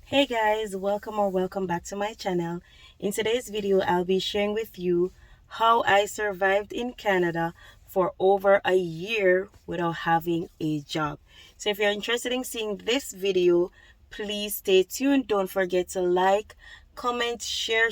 Hey guys, welcome back to my channel. In today's video, I'll be sharing with you how I survived in Canada for over a year without having a job. So if you're interested in seeing this video, please stay tuned. Don't forget to like, comment, share.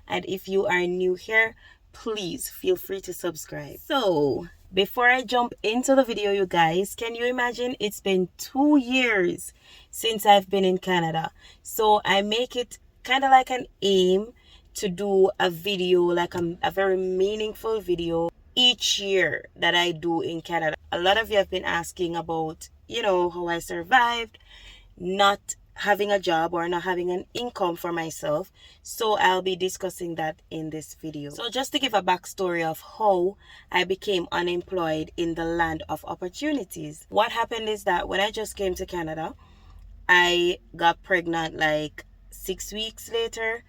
And if you are new here, please feel free to subscribe. So before I jump into the video, you guys, can you imagine it's been 2 years since I've been in Canada? So I make it kind of like an aim to do a video, like a very meaningful video each year that I do in Canada. A lot of you have been asking about, how I survived not having a job or not having an income for myself. So I'll be discussing that in this video. So just to give a backstory of how I became unemployed in the land of opportunities. What happened is that when I just came to Canada, I got pregnant like 6 weeks later,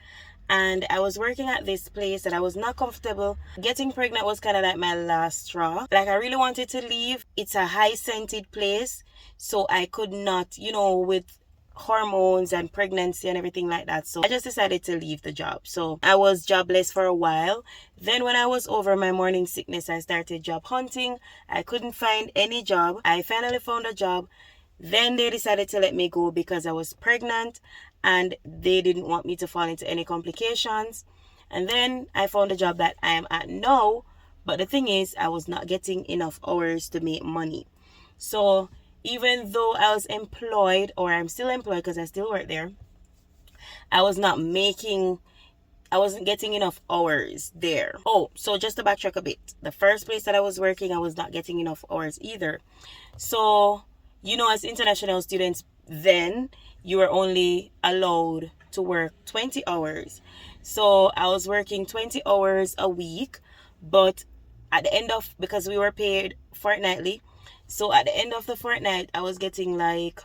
and I was working at this place that I was not comfortable. Getting pregnant was kind of like my last straw. Like, I really wanted to leave. It's a high scented place, so I could not, with hormones and pregnancy and everything like that. So I just decided to leave the job. So I was jobless for a while. Then when I was over my morning sickness, I started job hunting. I couldn't find any job. I finally found a job. Then they decided to let me go because I was pregnant and they didn't want me to fall into any complications. And then I found a job that I am at now. But the thing is, I was not getting enough hours to make money. So even though I was employed, or I'm still employed because I still work there, I wasn't getting enough hours there. Oh, so just to backtrack a bit, the first place that I was working, I was not getting enough hours either. So, as international students, then you were only allowed to work 20 hours. So I was working 20 hours a week, but at the end of, because we were paid fortnightly, so at the end of the fortnight, I was getting like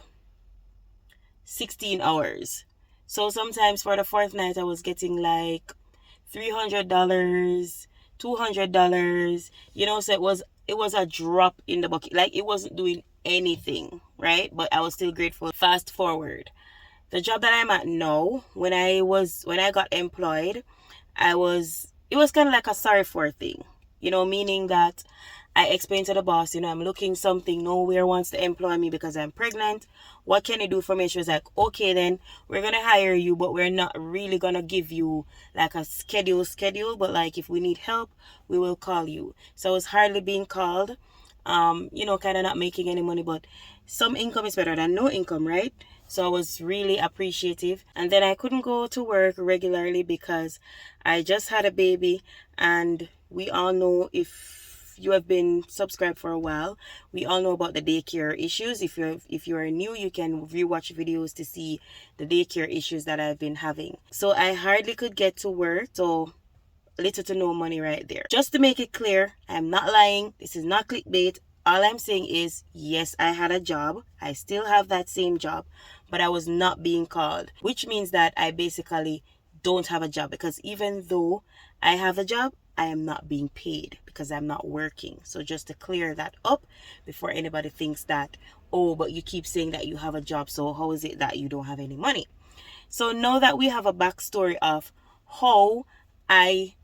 16 hours. So sometimes for the fourth night, I was getting like $300, $200, so it was a drop in the bucket. Like, it wasn't doing anything, right? But I was still grateful. Fast forward, the job that I'm at now, when I got employed, it was kind of like a sorry for thing, meaning that I explained to the boss, I'm looking something, nowhere wants to employ me because I'm pregnant. What can you do for me? She was like, okay, then we're going to hire you, but we're not really going to give you like a schedule. But like, if we need help, we will call you. So I was hardly being called, kind of not making any money, but some income is better than no income, right? So I was really appreciative. And then I couldn't go to work regularly because I just had a baby. And we all know, if you have been subscribed for a while, we all know about the daycare issues. If you're new, you can rewatch videos to see the daycare issues that I've been having. So I hardly could get to work. So little to no money right there. Just to make it clear, I'm not lying. This is not clickbait. All I'm saying is, yes, I had a job. I still have that same job, but I was not being called, which means that I basically don't have a job, because even though I have a job, I am not being paid because I'm not working. So just to clear that up before anybody thinks that, oh, but you keep saying that you have a job, so how is it that you don't have any money? So now that we have a backstory of how I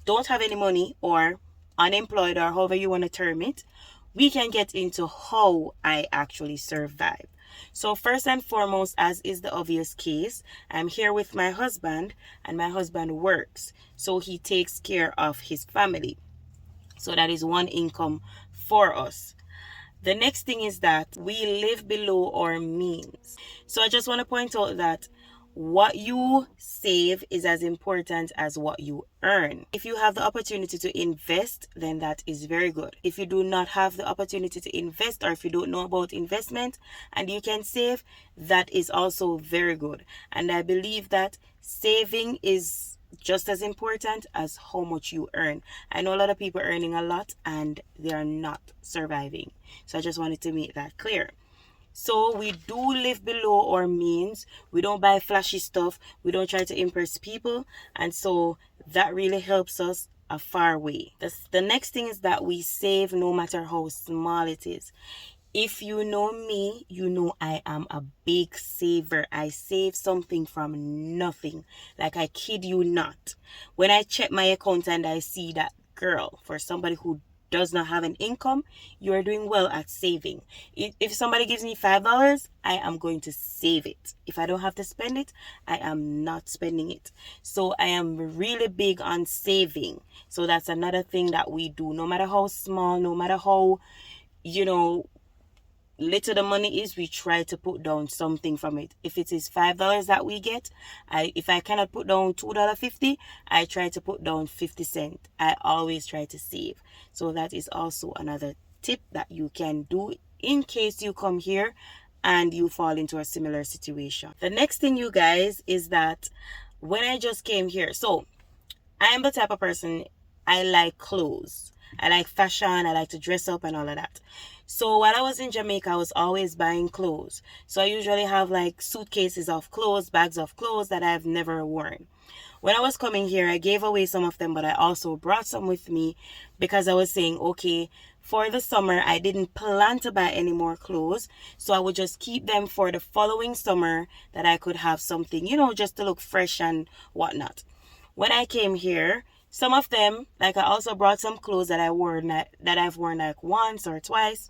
don't have any money, or unemployed, or however you want to term it, we can get into how I actually survive. So first and foremost, as is the obvious case, I'm here with my husband, and my husband works. So he takes care of his family. So that is one income for us. The next thing is that we live below our means. So I just want to point out that what you save is as important as what you earn. If you have the opportunity to invest, then that is very good. If you do not have the opportunity to invest, or if you don't know about investment and you can save, that is also very good. And I believe that saving is just as important as how much you earn. I know a lot of people earning a lot and they are not surviving. So I just wanted to make that clear. So we do live below our means. We don't buy flashy stuff. We don't try to impress people. And so that really helps us a far way. The next thing is that we save no matter how small it is. If you know me, you know I am a big saver. I save something from nothing. Like, I kid you not. When I check my account and I see that, girl, for somebody who does not have an income, you are doing well at saving. If somebody gives me $5, I am going to save it. If I don't have to spend it, I am not spending it. So I am really big on saving. So that's another thing that we do. No matter how small, no matter how, you know, little the money is, we try to put down something from it. If it is $5 that we get, if I cannot put down $2.50, I try to put down 50 cents. I always try to save. So that is also another tip that you can do in case you come here and you fall into a similar situation. The next thing, you guys, is that when I just came here, so I am the type of person, I like clothes. I like fashion. I like to dress up and all of that. So while I was in Jamaica, I was always buying clothes. So I usually have like suitcases of clothes, bags of clothes that I've never worn. When I was coming here, I gave away some of them, but I also brought some with me because I was saying, okay, for the summer, I didn't plan to buy any more clothes. So I would just keep them for the following summer that I could have something, just to look fresh and whatnot. When I came here, some of them, like, I also brought some clothes that I've worn like once or twice.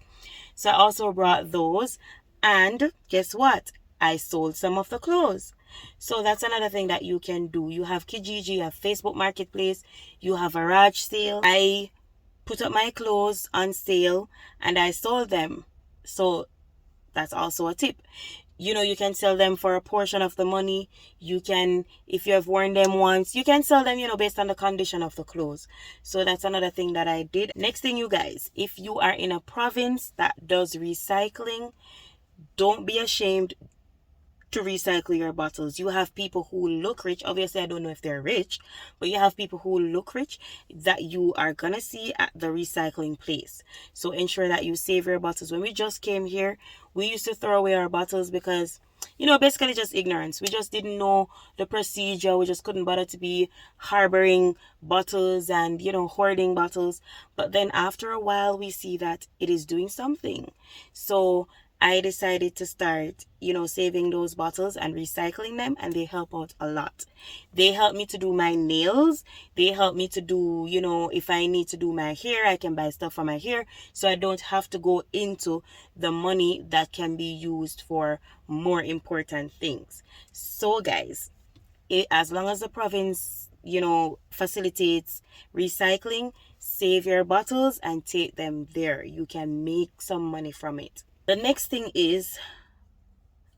So I also brought those. And guess what? I sold some of the clothes. So that's another thing that you can do. You have Kijiji, you have Facebook Marketplace, you have a garage sale. I put up my clothes on sale and I sold them. So that's also a tip. You can sell them for a portion of the money. You can, if you have worn them once, you can sell them, based on the condition of the clothes. So that's another thing that I did. Next thing, you guys, if you are in a province that does recycling, don't be ashamed to recycle your bottles. You have people who look rich. Obviously, I don't know if they're rich, but you have people who look rich that you are gonna see at the recycling place. So ensure that you save your bottles. When we just came here, we used to throw away our bottles because, basically just ignorance. We just didn't know the procedure. We just couldn't bother to be harboring bottles and, hoarding bottles. But then after a while, we see that it is doing something. So I decided to start, saving those bottles and recycling them, and they help out a lot. They help me to do my nails. They help me to do, if I need to do my hair, I can buy stuff for my hair, so I don't have to go into the money that can be used for more important things. So guys, as long as the province, facilitates recycling, save your bottles and take them there. You can make some money from it. The next thing is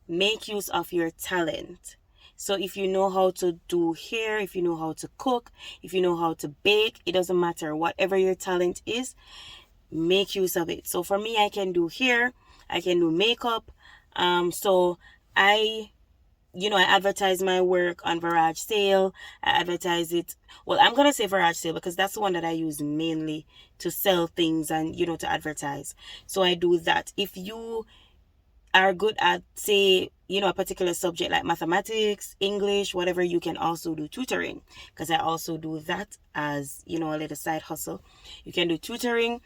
make use of your talent. So if you know how to do hair, if you know how to cook, if you know how to bake, it doesn't matter. Whatever your talent is, make use of it. So for me, I can do hair, I can do makeup. So I advertise my work on Garage Sale. I advertise it. Well, I'm going to say Garage Sale because that's the one that I use mainly to sell things and, to advertise. So I do that. If you are good at, say, a particular subject like mathematics, English, whatever, you can also do tutoring, because I also do that as, a little side hustle. You can do tutoring,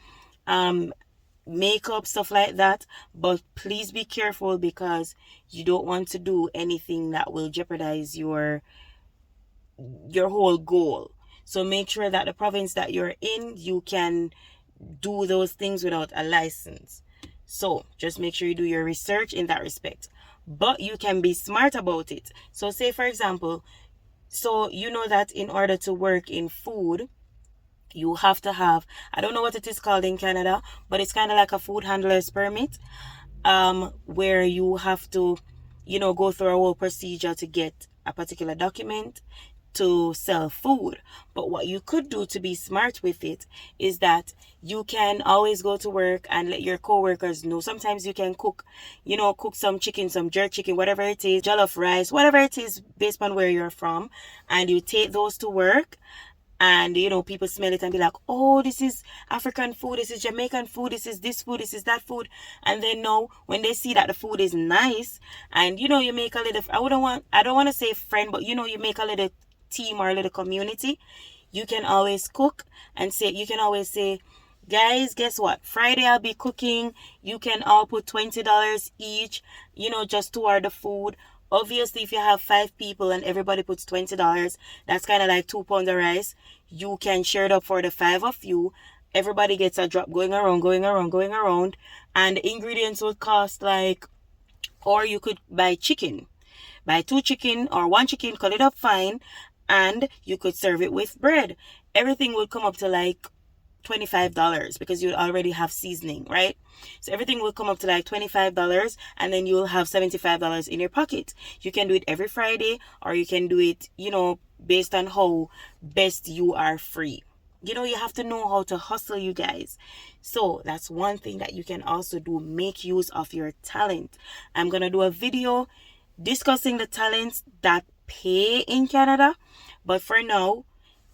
makeup, stuff like that, but please be careful because you don't want to do anything that will jeopardize your whole goal. So make sure that the province that you're in, you can do those things without a license. So just make sure you do your research in that respect, but you can be smart about it. So say, for example, so that in order to work in food, you have to have, I don't know what it is called in Canada, but it's kind of like a food handler's permit, where you have to, go through a whole procedure to get a particular document to sell food. But what you could do to be smart with it is that you can always go to work and let your co-workers know. Sometimes you can cook some chicken, some jerk chicken, whatever it is, jollof rice, whatever it is, based on where you're from, and you take those to work. And people smell it and be like, oh, this is African food, this is Jamaican food, this is this food, this is that food. And then now when they see that the food is nice, and you make a little, I don't want to say friend, but you make a little team or a little community, you can always cook and say, Guys, guess what? Friday I'll be cooking. You can all put $20 each, just toward the food. Obviously, if you have 5 people and everybody puts $20, that's kind of like 2 pounds of rice. You can share it up for the 5 of you. Everybody gets a drop going around, going around, going around. And the ingredients would cost like, or you could buy chicken. Buy 2 chicken or 1 chicken, cut it up fine, and you could serve it with bread. Everything would come up to like $25 because you already have seasoning, right? So everything will come up to like $25, and then you'll have $75 in your pocket. You can do it every Friday, or you can do it, based on how best you are free. You have to know how to hustle, you guys. So that's one thing that you can also do. Make use of your talent. I'm going to do a video discussing the talents that pay in Canada. But for now,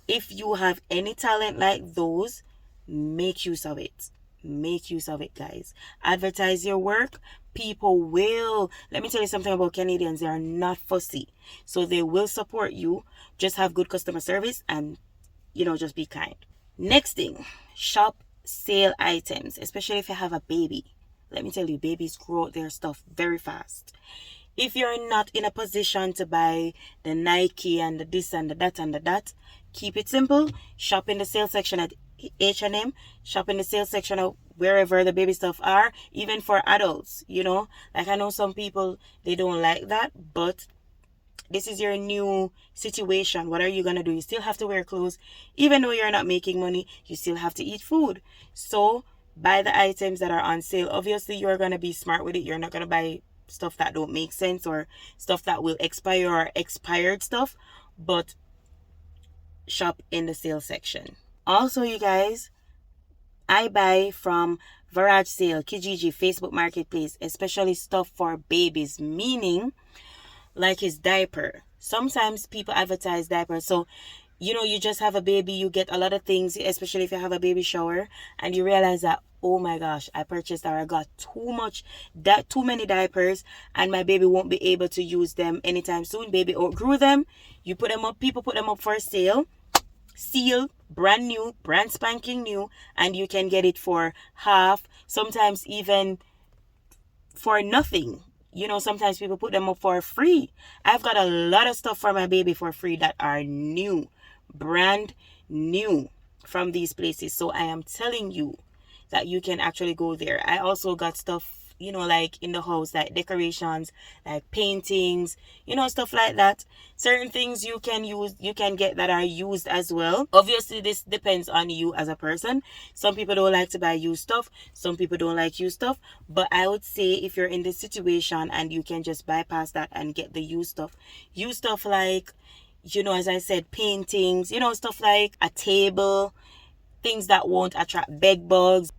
if you have any talent like those, make use of it. Make use of it, guys. Advertise your work. People will. Let me tell you something about Canadians. They are not fussy. So they will support you. Just have good customer service and, just be kind. Next thing, shop sale items, especially if you have a baby. Let me tell you, babies grow their stuff very fast. If you're not in a position to buy the Nike and the this and the that and the that, keep it simple. Shop in the sale section at H&M. Shop in the sale section of wherever the baby stuff are, even for adults, Like I know some people, they don't like that, but this is your new situation. What are you going to do? You still have to wear clothes. Even though you're not making money, you still have to eat food. So buy the items that are on sale. Obviously, you're going to be smart with it. You're not going to buy stuff that don't make sense or stuff that will expire or expired stuff. But shop in the sale section. Also, you guys, I buy from Garage Sale, Kijiji, Facebook Marketplace, especially stuff for babies, meaning like his diaper. Sometimes people advertise diapers. So, you just have a baby, you get a lot of things, especially if you have a baby shower, and you realize that, oh my gosh, I purchased or I got too many diapers, and my baby won't be able to use them anytime soon. Baby outgrew them. You put them up, people put them up for sale. Seal, brand new, brand spanking new, and you can get it for half, sometimes even for nothing. Sometimes people put them up for free. I've got a lot of stuff for my baby for free that are new, brand new from these places. So I am telling you that you can actually go there. I also got stuff, like in the house, like decorations, like paintings, stuff like that. Certain things you can get that are used as well. Obviously, this depends on you as a person. Some people don't like to buy used stuff. Some people don't like used stuff. But I would say if you're in this situation and you can just bypass that and get the used stuff like, as I said, paintings, stuff like a table, things that won't attract bed bugs,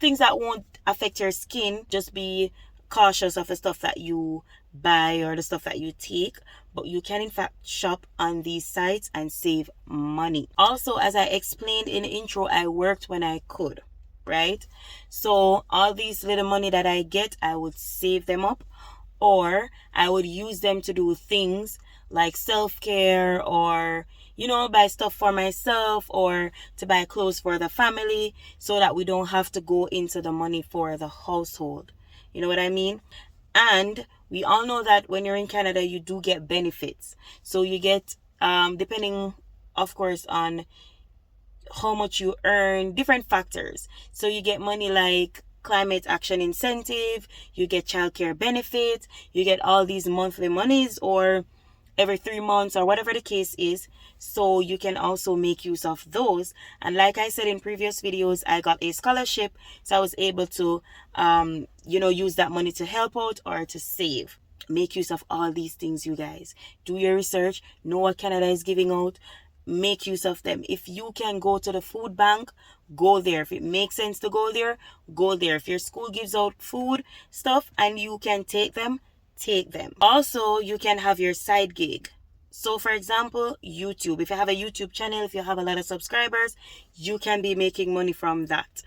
things that won't affect your skin. Just be cautious of the stuff that you buy or the stuff that you take, but you can in fact shop on these sites and save money. Also, as I explained in the intro, I worked when I could, right? So all these little money that I get, I would save them up, or I would use them to do things like self-care, or buy stuff for myself, or to buy clothes for the family, so that we don't have to go into the money for the household. You know what I mean? And we all know that when you're in Canada, you do get benefits. So you get, depending, of course, on how much you earn, different factors. So you get money like climate action incentive, you get childcare benefits, you get all these monthly monies, or every 3 months, or whatever the case is. So you can also make use of those. And like I said in previous videos, I got a scholarship, so I was able to use that money to help out or to save. Make use of all these things, you guys. Do your research, know what Canada is giving out, make use of them. If you can go to the food bank, go there. If it makes sense to go there, go there. If your school gives out food stuff and you can take them, take them. Also, you can have your side gig. So for example, YouTube. If you have a YouTube channel, if you have a lot of subscribers, you can be making money from that.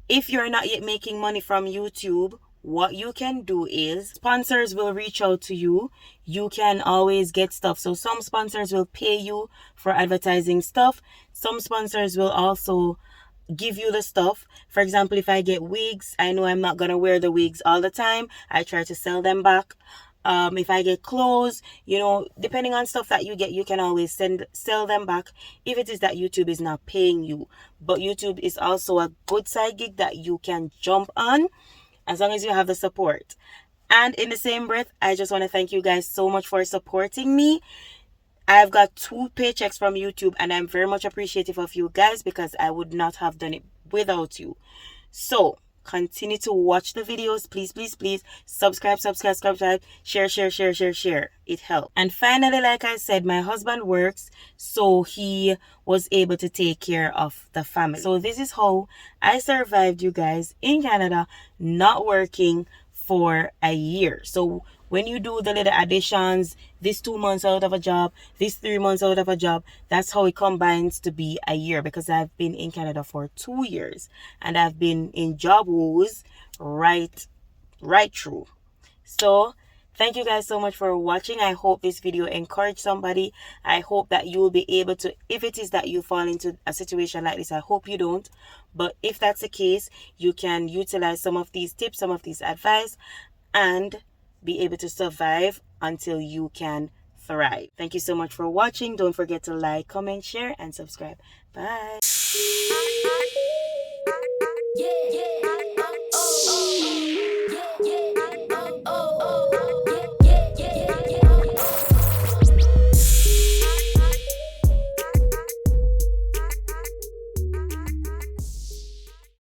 If you're not yet making money from YouTube, what you can do is sponsors will reach out to you. You can always get stuff. So some sponsors will pay you for advertising stuff. Some sponsors will also give you the stuff. For example, if I get wigs, I know I'm not gonna wear the wigs all the time. I try to sell them back. If I get clothes, depending on stuff that you get, you can always sell them back if it is that YouTube is not paying you. But YouTube is also a good side gig that you can jump on as long as you have the support. And in the same breath, I just want to thank you guys so much for supporting me. I've got 2 paychecks from YouTube, and I'm very much appreciative of you guys because I would not have done it without you. So continue to watch the videos. Please, please, please subscribe, share. It helps. And finally, like I said, my husband works, so he was able to take care of the family. So this is how I survived, you guys, in Canada, not working for a year. So when you do the little additions, this 2 months out of a job, this 3 months out of a job, that's how it combines to be a year, because I've been in Canada for 2 years and I've been in job woes right through. So thank you guys so much for watching. I hope this video encouraged somebody. I hope that you will be able to, if it is that you fall into a situation like this, I hope you don't, but if that's the case, you can utilize some of these tips, some of these advice, and be able to survive until you can thrive. Thank you so much for watching. Don't forget to like, comment, share, and subscribe. Bye. Yeah.